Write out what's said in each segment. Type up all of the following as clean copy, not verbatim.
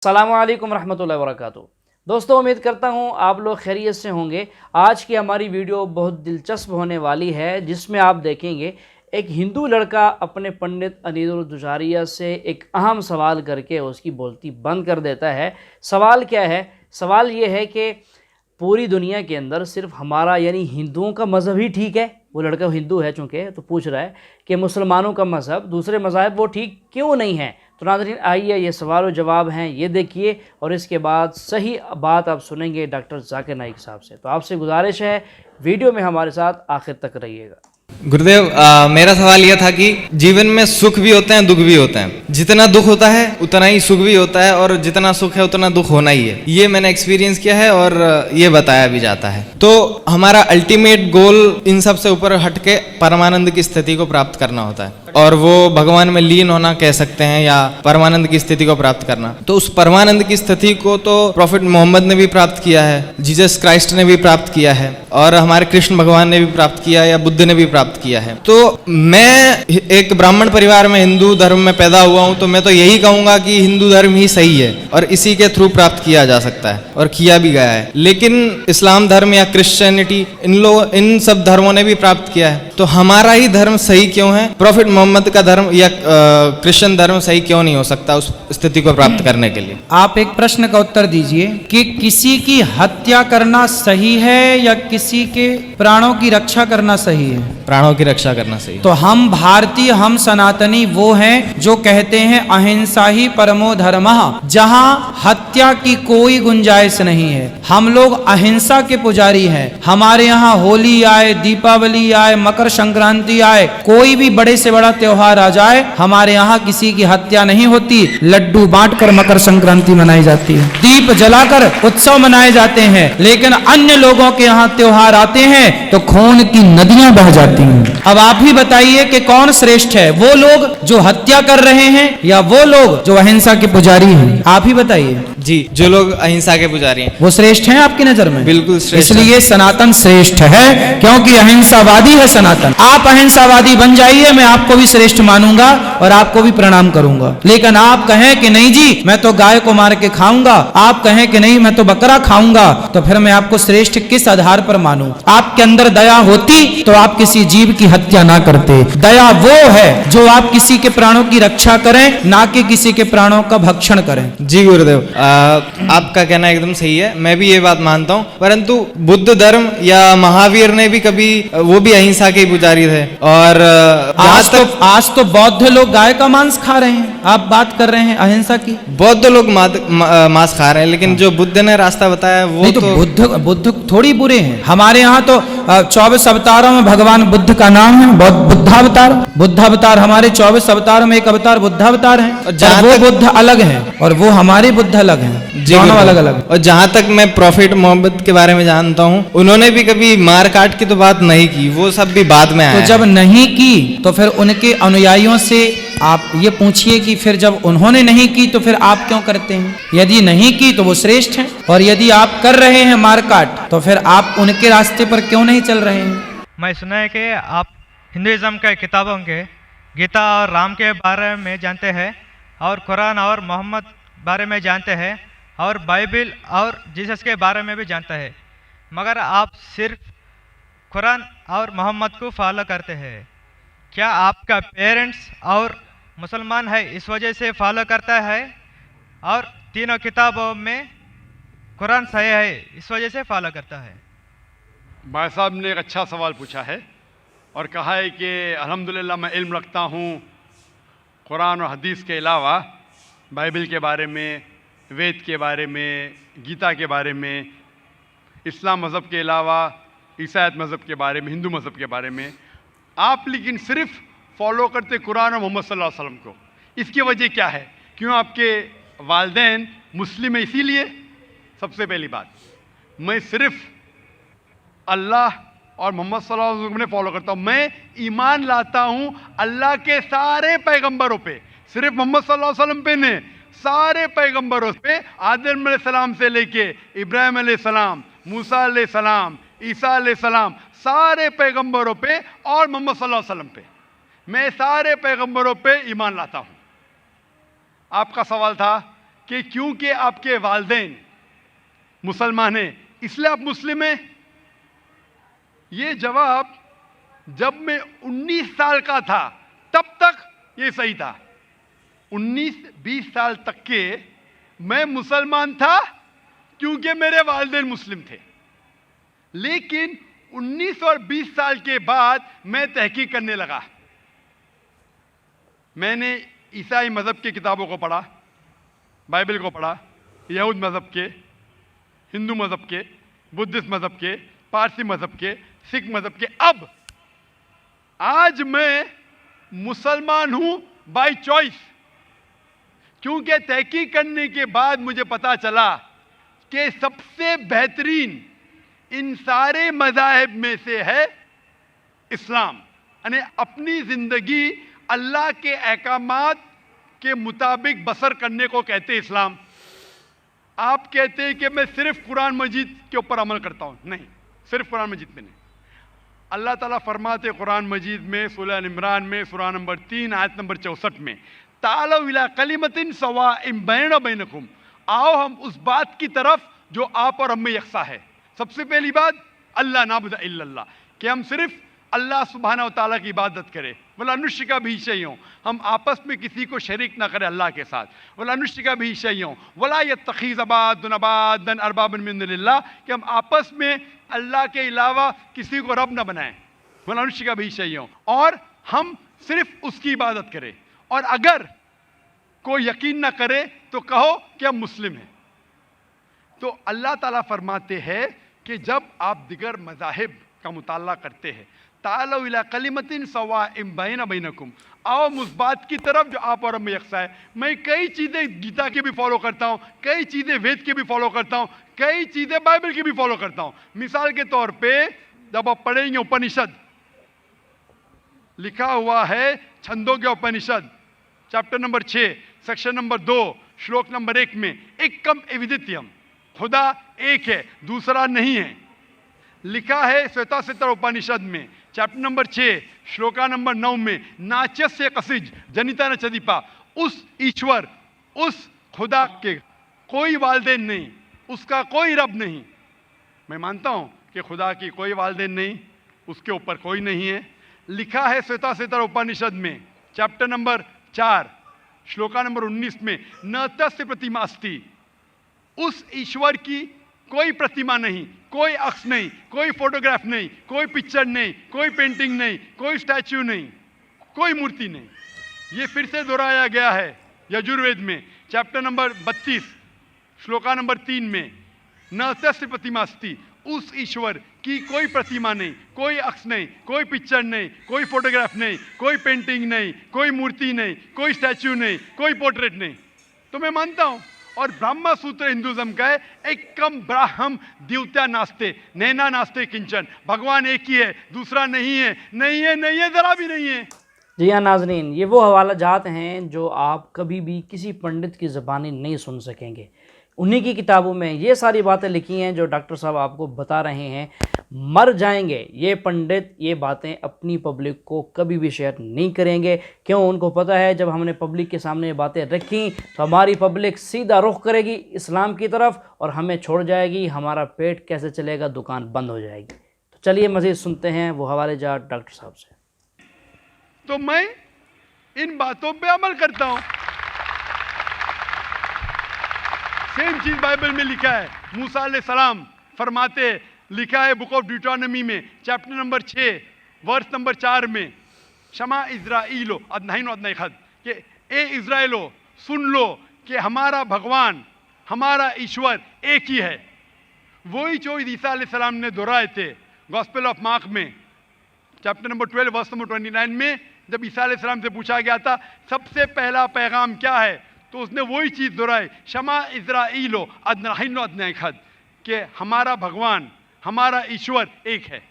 अस्सलामु अलैकुम रहमतुल्लाहि व बरकातुहू। दोस्तों, उम्मीद करता हूँ आप लोग खैरियत से होंगे। आज की हमारी वीडियो बहुत दिलचस्प होने वाली है, जिसमें आप देखेंगे एक हिंदू लड़का अपने पंडित अनीरुल दुजारिया से एक अहम सवाल करके उसकी बोलती बंद कर देता है। सवाल क्या है? सवाल ये है कि पूरी दुनिया के अंदर सिर्फ हमारा यानी हिंदुओं का मज़हब ही ठीक है। वो लड़का हिंदू है चूँकि, तो पूछ रहा है कि मुसलमानों का मज़हब, दूसरे मज़ाहब वो ठीक क्यों नहीं है। तो नाज़रीन, आइए ये सवाल और जवाब हैं, ये देखिए, और इसके बाद सही बात आप सुनेंगे डॉक्टर जाकिर नाइक साहब से। तो आपसे गुजारिश है, वीडियो में हमारे साथ आखिर तक रहिएगा। गुरुदेव, मेरा सवाल यह था कि जीवन में सुख भी होते हैं, दुख भी होते हैं। जितना दुख होता है उतना ही सुख भी होता है, और जितना सुख है उतना दुख होना ही है। ये मैंने एक्सपीरियंस किया है और ये बताया भी जाता है। तो हमारा अल्टीमेट गोल इन सब से ऊपर हटके परमानंद की स्थिति को प्राप्त करना होता है, और वो भगवान में लीन होना कह सकते हैं, या परमानंद की स्थिति को प्राप्त करना। तो उस परमानंद की स्थिति को तो प्रॉफिट मोहम्मद ने भी प्राप्त किया है, जीसस क्राइस्ट ने भी प्राप्त किया है, और हमारे कृष्ण भगवान ने भी प्राप्त किया है, या बुद्ध ने भी प्राप्त किया है। तो मैं एक ब्राह्मण परिवार में हिंदू धर्म में पैदा हुआ हूं, तो मैं तो यही कहूंगा कि हिंदू धर्म ही सही है और इसी के थ्रू प्राप्त किया जा सकता है, और किया भी गया है। लेकिन इस्लाम धर्म या क्रिश्चियनिटी, इन सब धर्मों ने भी प्राप्त किया है। तो हमारा ही धर्म सही क्यों है? प्रॉफिट मोहम्मद का धर्म या क्रिश्चियन धर्म सही क्यों नहीं हो सकता उस स्थिति को प्राप्त करने के लिए? आप एक प्रश्न का उत्तर दीजिए कि किसी की हत्या करना सही है या किसी के प्राणों की रक्षा करना सही है? प्राणों की रक्षा करना सही। तो हम भारतीय, हम सनातनी वो हैं जो कहते हैं अहिंसा ही परमो धर्मः, जहां हत्या की कोई गुंजाइश नहीं है। हम लोग अहिंसा के पुजारी हैं। हमारे यहाँ होली आए, दीपावली आए, मकर संक्रांति आए, कोई भी बड़े से बड़ा त्योहार आ जाए, हमारे यहाँ किसी की हत्या नहीं होती। लड्डू बांटकर मकर संक्रांति मनाई जाती है, दीप जलाकर उत्सव मनाए जाते हैं। लेकिन अन्य लोगों के यहाँ त्योहार आते हैं तो खून की नदियां बह जाती हैं। अब आप ही बताइए कि कौन श्रेष्ठ है, वो लोग जो हत्या कर रहे हैं या वो लोग जो अहिंसा के पुजारी हैं? आप ही बताइए। जी, जो लोग अहिंसा के पुजारी हैं वो श्रेष्ठ हैं आपकी नजर में? बिल्कुल श्रेष्ठ। इसलिए सनातन श्रेष्ठ है, क्योंकि अहिंसावादी है सनातन। आप अहिंसावादी बन जाइए, मैं आपको भी श्रेष्ठ मानूंगा और आपको भी प्रणाम करूंगा। लेकिन आप कहें कि नहीं जी मैं तो गाय को मार के खाऊंगा, आप कहें कि नहीं मैं तो बकरा खाऊंगा, तो फिर मैं आपको श्रेष्ठ किस आधार पर मानूं? आपके अंदर दया होती तो आप किसी जीव की हत्या ना करते। दया वो है जो आप किसी के प्राणों की रक्षा करें, ना कि किसी के प्राणों का भक्षण करें। जी गुरुदेव, आपका कहना एकदम सही है, मैं भी ये बात मानता हूँ। परंतु बुद्ध धर्म या महावीर ने भी कभी, वो भी अहिंसा के पुजारी थे। और आज तो बौद्ध लोग गाय का मांस खा रहे हैं, आप बात कर रहे हैं अहिंसा की। बौद्ध लोग मांस खा रहे हैं, लेकिन जो बुद्ध ने रास्ता बताया वो नहीं, तो बुद्ध थोड़ी बुरे हैं। हमारे यहाँ तो 24 अवतारों में भगवान बुद्ध का नाम है बुद्धावतार। बुद्धावतार हमारे 24 अवतारों में एक अवतार बुद्धावतार है, और वो बुद्ध अलग है और वो हमारे बुद्ध अलग हैं, दोनों अलग अलग। और जहां तक मैं प्रॉफिट मोहम्मद के बारे में जानता हूं, उन्होंने भी कभी मार काट की तो बात नहीं की, वो सब भी बाद में आया। तो जब नहीं की तो फिर उनके अनुयायियों से आप ये पूछिए कि फिर जब उन्होंने नहीं की तो फिर आप क्यों करते हैं? यदि नहीं की तो वो श्रेष्ठ हैं, और यदि आप कर रहे हैं मार काट तो फिर आप उनके रास्ते पर क्यों नहीं चल रहे हैं? मैं सुना है कि आप हिंदुइज्म के किताबों के गीता और राम के बारे में जानते हैं, और कुरान और मोहम्मद बारे में जानते हैं, और बाइबिल और जीसस के बारे में भी जानते हैं, मगर आप सिर्फ कुरान और मोहम्मद को फॉलो करते हैं। क्या आपका पेरेंट्स और मुसलमान है इस वजह से फॉलो करता है, और तीनों किताबों में कुरान सही है इस वजह से फॉलो करता है? भाई साहब ने एक अच्छा सवाल पूछा है और कहा है कि अल्हम्दुलिल्लाह मैं इल्म रखता हूँ कुरान और हदीस के अलावा, बाइबिल के बारे में, वेद के बारे में, गीता के बारे में, इस्लाम मज़हब के अलावा ईसाईयत मज़हब के बारे में, हिंदू मज़हब के बारे में। आप लेकिन सिर्फ फॉलो करते कुरान और मोहम्मद सल्लल्लाहु अलैहि वसल्लम को। इसकी वजह क्या है? क्यों आपके वालिदैन मुस्लिम है इसीलिए? सबसे पहली बात, मैं सिर्फ अल्लाह और मोहम्मद सल्लल्लाहु अलैहि वसल्लम ने फॉलो करता हूँ। मैं ईमान लाता हूँ अल्लाह के सारे पैगंबरों पे, सिर्फ मोहम्मद सल्लल्लाहु अलैहि वसल्लम पे ने, सारे पैगंबरों पे, आदम अलैहिस्सलाम से लेके इब्राहिम अलैहिस्सलाम, मूसा अलैहिस्सलाम, ईसा अलैहिस्सलाम, सारे पैगंबरों पे और मोहम्मद सल्लल्लाहु अलैहि वसल्लम पे, मैं सारे पैगंबरों पे ईमान लाता हूँ। आपका सवाल था कि क्योंकि आपके वालिदैन मुसलमान हैं इसलिए आप मुस्लिम हैं? ये जवाब जब मैं 19 साल का था तब तक ये सही था। 19-20 साल तक के मैं मुसलमान था क्योंकि मेरे वालिदैन मुस्लिम थे। लेकिन 19 और 20 साल के बाद मैं तहकीक करने लगा। मैंने ईसाई मज़हब की किताबों को पढ़ा, बाइबल को पढ़ा, यहूद मज़हब के, हिंदू मज़हब के, बुद्धिस्ट मज़हब के, पारसी मज़हब के, सिख मज़हब के। अब आज मैं मुसलमान हूं बाय चॉइस, क्योंकि तहकीक करने के बाद मुझे पता चला कि सबसे बेहतरीन इन सारे मज़ाहिब में से है इस्लाम। यानी अपनी ज़िंदगी अल्लाह के अहकामात के मुताबिक बसर करने को कहते हैं इस्लाम। आप कहते हैं कि मैं सिर्फ कुरान मजीद के ऊपर अमल करता हूं। नहीं, सिर्फ कुरान मजीद में नहीं। अल्लाह ताला फरमाते कुरान मजीद में सूरह इमरान में सूरह नंबर 3 आयत नंबर 64 में, तालौ इला कलिमतिन सवाइम बैना बैनकुम, आओ हम उस बात की तरफ जो आप और हम में यकसा है। सबसे पहली बात अल्लाह नाबुद इल्लल्लाह, कि हम सिर्फ अल्लाह सुब्हाना व तआला की इबादत करें। वला नुश्रिका भी शैअन, हम आपस में किसी को शरीक ना करें अल्लाह के साथ। वला नुश्रिका भी शैअन वला यत्तखिज़ बादुना बादन अरबाबन मिन दुनिल्लाह, कि हम आपस में अल्लाह के अलावा किसी को रब ना बनाएं। वला नुश्रिका भी शैअन, और हम सिर्फ उसकी इबादत करें। और अगर कोई यकीन ना करे तो कहो कि हम मुस्लिम हैं। तो अल्लाह ताला फरमाते हैं कि जब आप दिगर मज़ाहिब का मुताला करते हैं, तालौ इला कलिमतिन सवाइम बैना बैनकुम, आओ उस बात की तरफ जो आप और हम में यकसा है। मैं कई चीज़ें गीता की भी फॉलो करता हूँ, कई चीज़ें वेद की भी फॉलो करता हूँ, कई चीज़ें बाइबल की भी फॉलो करता हूँ। मिसाल के तौर पे जब आप पढ़ेंगे उपनिषद, लिखा हुआ है छंदोग्य उपनिषद चैप्टर नंबर 6 सेक्शन नंबर 2 श्लोक नंबर 1 में, एकम एविदित्यम, खुदा एक है दूसरा नहीं है। लिखा है श्वेताश्वतर उपनिषद में चैप्टर नंबर 6 श्लोका नंबर 9 में, नाच्यस्य कसिज जनिता न चदीपा, उस ईश्वर उस खुदा के कोई वालिदैन नहीं, उसका कोई रब नहीं। मैं मानता हूं कि खुदा की कोई वालिदैन नहीं, उसके ऊपर कोई नहीं है। लिखा है श्वेताश्वतर उपनिषद में चैप्टर नंबर 4 श्लोका नंबर 19 में, न तस्य प्रतिमा अस्ति, उस ईश्वर की कोई प्रतिमा नहीं, कोई अक्ष नहीं, कोई फोटोग्राफ नहीं, कोई पिक्चर नहीं, कोई पेंटिंग नहीं, कोई स्टैच्यू नहीं, कोई मूर्ति नहीं। ये फिर से दोहराया गया है यजुर्वेद में चैप्टर नंबर 32 श्लोका नंबर 3 में, न तस्य प्रतिमा अस्ति, उस ईश्वर की कोई प्रतिमा नहीं, कोई अक्ष नहीं, कोई पिक्चर नहीं, कोई फोटोग्राफ नहीं, कोई पेंटिंग नहीं, कोई मूर्ति नहीं, कोई स्टैच्यू नहीं, कोई पोर्ट्रेट नहीं। तो मैं मानता हूं, और ब्रह्म सूत्र हिंदुज्म का है, एकम ब्राह्म द्वितीया नास्ते नैना नास्ते किंचन, भगवान एक ही है दूसरा नहीं है, नहीं है, नहीं है, जरा भी नहीं है। जी हाँ नाजरीन, ये वो हवाला जात हैं जो आप कभी भी किसी पंडित की ज़बानी नहीं सुन सकेंगे। उन्हीं की किताबों में ये सारी बातें लिखी हैं जो डॉक्टर साहब आपको बता रहे हैं। मर जाएंगे ये पंडित ये बातें अपनी पब्लिक को कभी भी शेयर नहीं करेंगे। क्यों? उनको पता है जब हमने पब्लिक के सामने ये बातें रखी तो हमारी पब्लिक सीधा रुख करेगी इस्लाम की तरफ और हमें छोड़ जाएगी। हमारा पेट कैसे चलेगा, दुकान बंद हो जाएगी। तो चलिए मज़ीद सुनते हैं वो हवाले जात डॉक्टर साहब से। तो मैं इन बातों पे अमल करता हूं। सेम चीज बाइबल में लिखा है। मूसा अलैहिस्सलाम फरमाते, लिखा है बुक ऑफ ड्यूटोनॉमी में चैप्टर नंबर 6 वर्स नंबर 4 में, शमा इज़राइलो अदनाइनो अदनाई खद, कि ए इज़राइलो सुन लो कि हमारा भगवान हमारा ईश्वर एक ही है। वही जो ईसा अलैहिस्सलाम ने दोहराए थे गॉस्पेल ऑफ मार्क में चैप्टर नंबर 12 वर्स नंबर 29 में, जब ईसा अलैहिस्सलाम से पूछा गया था सबसे पहला पैगाम क्या है, तो उसने वही चीज़ दोहराई, शमा इज़राइलो अदनाइनो अदनाई खद, कि हमारा भगवान हमारा ईश्वर एक है।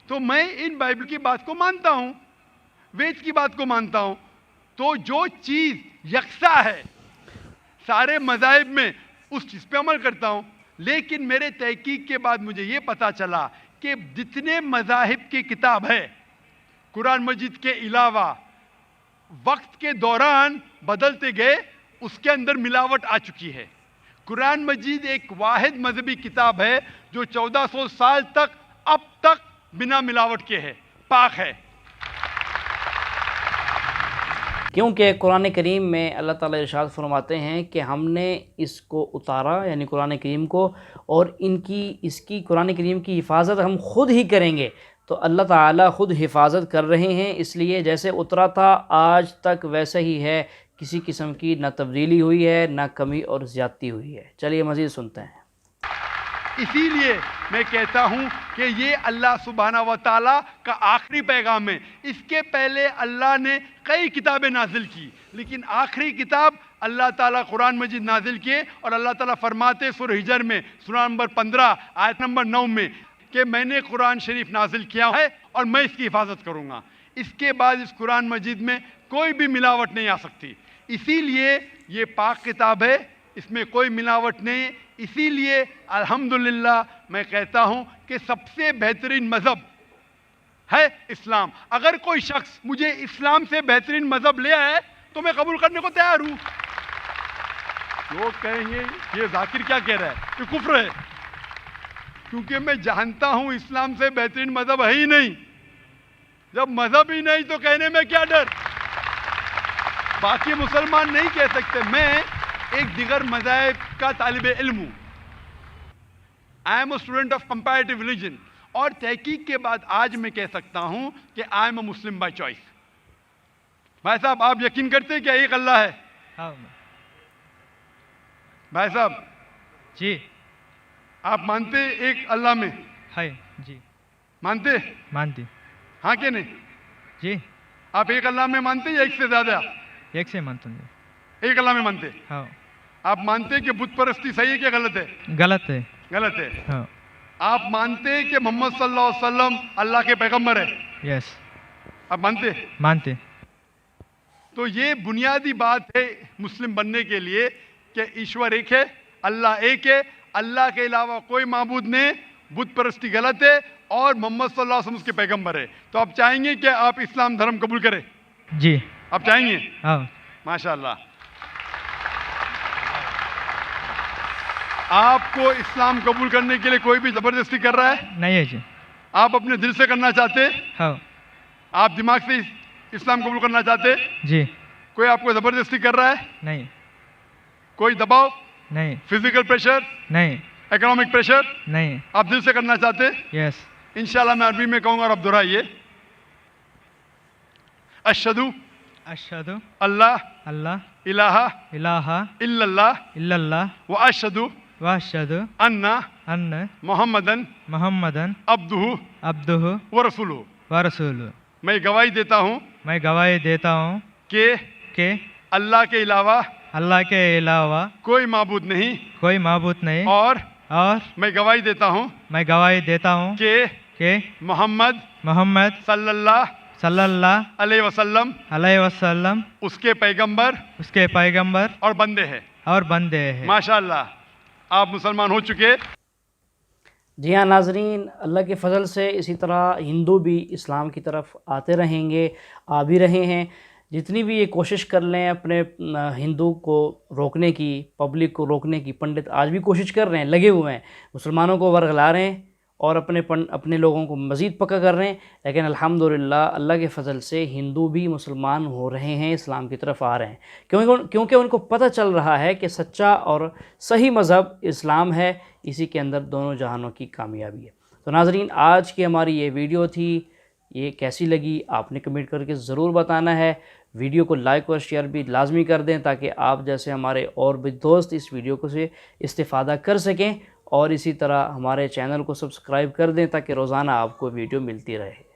तो मैं इन बाइबल की बात को मानता हूं, वेद की बात को मानता हूं। तो जो चीज़ यकसा है सारे मज़ाहिब में, उस चीज़ पे अमल करता हूं। लेकिन मेरे तहकीक के बाद मुझे ये पता चला कि जितने मज़ाहिब की किताब है कुरान मजीद के अलावा वक्त के दौरान बदलते गए, उसके अंदर मिलावट आ चुकी है। कुरान मजीद एक वाहिद मजहबी किताब है जो 1400 साल तक अब तक बिना मिलावट के है, पाक है। क्योंकि कुरान करीम में अल्लाह ताला इरशाद फरमाते हैं कि हमने इसको उतारा, यानी कुरान करीम को, और इसकी कुरान करीम की हिफाजत हम खुद ही करेंगे। तो अल्लाह ताला खुद हिफाजत कर रहे हैं, इसलिए जैसे उतरा था आज तक वैसे ही है, किसी किस्म की ना तब्दीली हुई है ना कमी और ज़्यादती हुई है। चलिए मज़ीद सुनते हैं। इसीलिए मैं कहता हूँ कि ये अल्लाह सुब्हाना व तआला का आखिरी पैगाम है। इसके पहले अल्लाह ने कई किताबें नाजिल की, लेकिन आखिरी किताब अल्लाह ताला कुरान मजीद नाजिल किए, और अल्लाह ताला फरमाते सूरह हिजर में सूरा नंबर 15 आयत नंबर 9 में कि मैंने कुरान शरीफ नाजिल किया है और मैं इसकी हिफाजत करूँगा। इसके बाद इस कुरान मजीद में कोई भी मिलावट नहीं आ सकती। इसीलिए ये पाक किताब है, इसमें कोई मिलावट नहीं। इसीलिए अल्हम्दुलिल्लाह मैं कहता हूँ कि सबसे बेहतरीन मज़हब है इस्लाम। अगर कोई शख्स मुझे इस्लाम से बेहतरीन मज़हब ले आए तो मैं कबूल करने को तैयार हूँ। लोग कहेंगे ये जाकिर क्या कह रहा है, ये कुफ्र है, क्योंकि मैं जानता हूँ इस्लाम से बेहतरीन मज़हब है ही नहीं। जब मज़हब ही नहीं तो कहने में क्या डर। बाकी मुसलमान नहीं कह सकते। मैं एक दिगर मज़ाहिब का तालिब इल्म हूँ। I am a student of comparative religion, और तहकीक के बाद आज मैं कह सकता हूँ कि I am a Muslim by choice. भाई साहब, आप यकीन करते हैं क्या एक अल्लाह है? हाँ भाई साहब जी, आप मानते एक अल्लाह में? है जी, मानते? मानती हाँ कि नहीं? जी, आप एक अल्लाह में मानते या एक से ज़्यादा? एक से मानता हूँ। एक अल्लाह में मानते? हाँ, आप मानते हैं कि बुत परस्ती सही है क्या गलत है? गलत है। गलत है। हाँ, आप मानते हैं कि मोहम्मद सल्लल्लाहु अलैहि वसल्लम अल्लाह के पैगंबर है? यस, आप मानते? मानते। तो ये बुनियादी बात है मुस्लिम बनने के लिए कि ईश्वर एक है, अल्लाह एक है, अल्लाह के अलावा कोई माबूद नहीं, बुत परस्ती गलत है, और मोहम्मद सल्लल्लाहु अलैहि वसल्लम उसके पैगंबर है। तो आप चाहेंगे कि आप इस्लाम धर्म कबूल करें? जी, आप चाहेंगे? हाँ, माशाल्लाह। आपको इस्लाम कबूल करने के लिए कोई भी ज़बरदस्ती कर रहा है? नहीं है जी। आप अपने दिल से करना चाहते हैं? हाँ आप दिमाग से इस्लाम कबूल करना चाहते हैं? जी, कोई आपको ज़बरदस्ती कर रहा है? नहीं, कोई दबाव, नहीं, फिजिकल प्रेशर, नहीं, इकोनॉमिक प्रेशर? नहीं, आप दिल से करना चाहते हैं? यस। इंशाल्लाह मैं अरबी में कहूँगा और आप दोहराइए। अशहदु अशहदु अल्लाह अल्लाह इलाहा इलाहा इल्लल्लाह इल्लल्लाह व अशहदु व अशहदु अन्ना अन्न मोहम्मदन मुहम्मदन अब्दुहु अब्दुहु व रसूलुहु। व रसूलुहु। मैं गवाही देता हूँ मैं गवाही देता हूँ कि कि अल्लाह के अलावा अल्लाह के अलावा कोई माबूद नहीं, कोई माबूद नहीं, और और मैं गवाही देता हूँ मैं गवाही देता हूँ कि मोहम्मद सल्लल्लाहु सल्लल्लाहु अलैहि वसल्लम अलैहि वसल्लम उसके पैगंबर उसके पैगंबर और बंदे हैं। और बंदे हैं। माशाल्लाह, आप मुसलमान हो चुके। जी हाँ नाजरीन, अल्लाह के फ़ज़ल से इसी तरह हिंदू भी इस्लाम की तरफ आते रहेंगे, आ भी रहे हैं। जितनी भी ये कोशिश कर लें अपने हिंदू को रोकने की, पब्लिक को रोकने की, पंडित आज भी कोशिश कर रहे हैं, लगे हुए हैं, मुसलमानों को वर्गला रहे हैं और अपने लोगों को मज़ीद पक्का कर रहे हैं। लेकिन अल्हम्दुलिल्लाह अल्लाह के फ़ज़ल से हिंदू भी मुसलमान हो रहे हैं, इस्लाम की तरफ आ रहे हैं, क्योंकि उनको पता चल रहा है कि सच्चा और सही मज़हब इस्लाम है, इसी के अंदर दोनों जहानों की कामयाबी है। तो नाज़रीन, आज की हमारी ये वीडियो थी, ये कैसी लगी आपने कमेंट करके ज़रूर बताना है। वीडियो को लाइक और शेयर भी लाजमी कर दें ताकि आप जैसे हमारे और भी दोस्त इस वीडियो को से इस्तिफ़ादा कर सकें, और इसी तरह हमारे चैनल को सब्सक्राइब कर दें ताकि रोज़ाना आपको वीडियो मिलती रहे।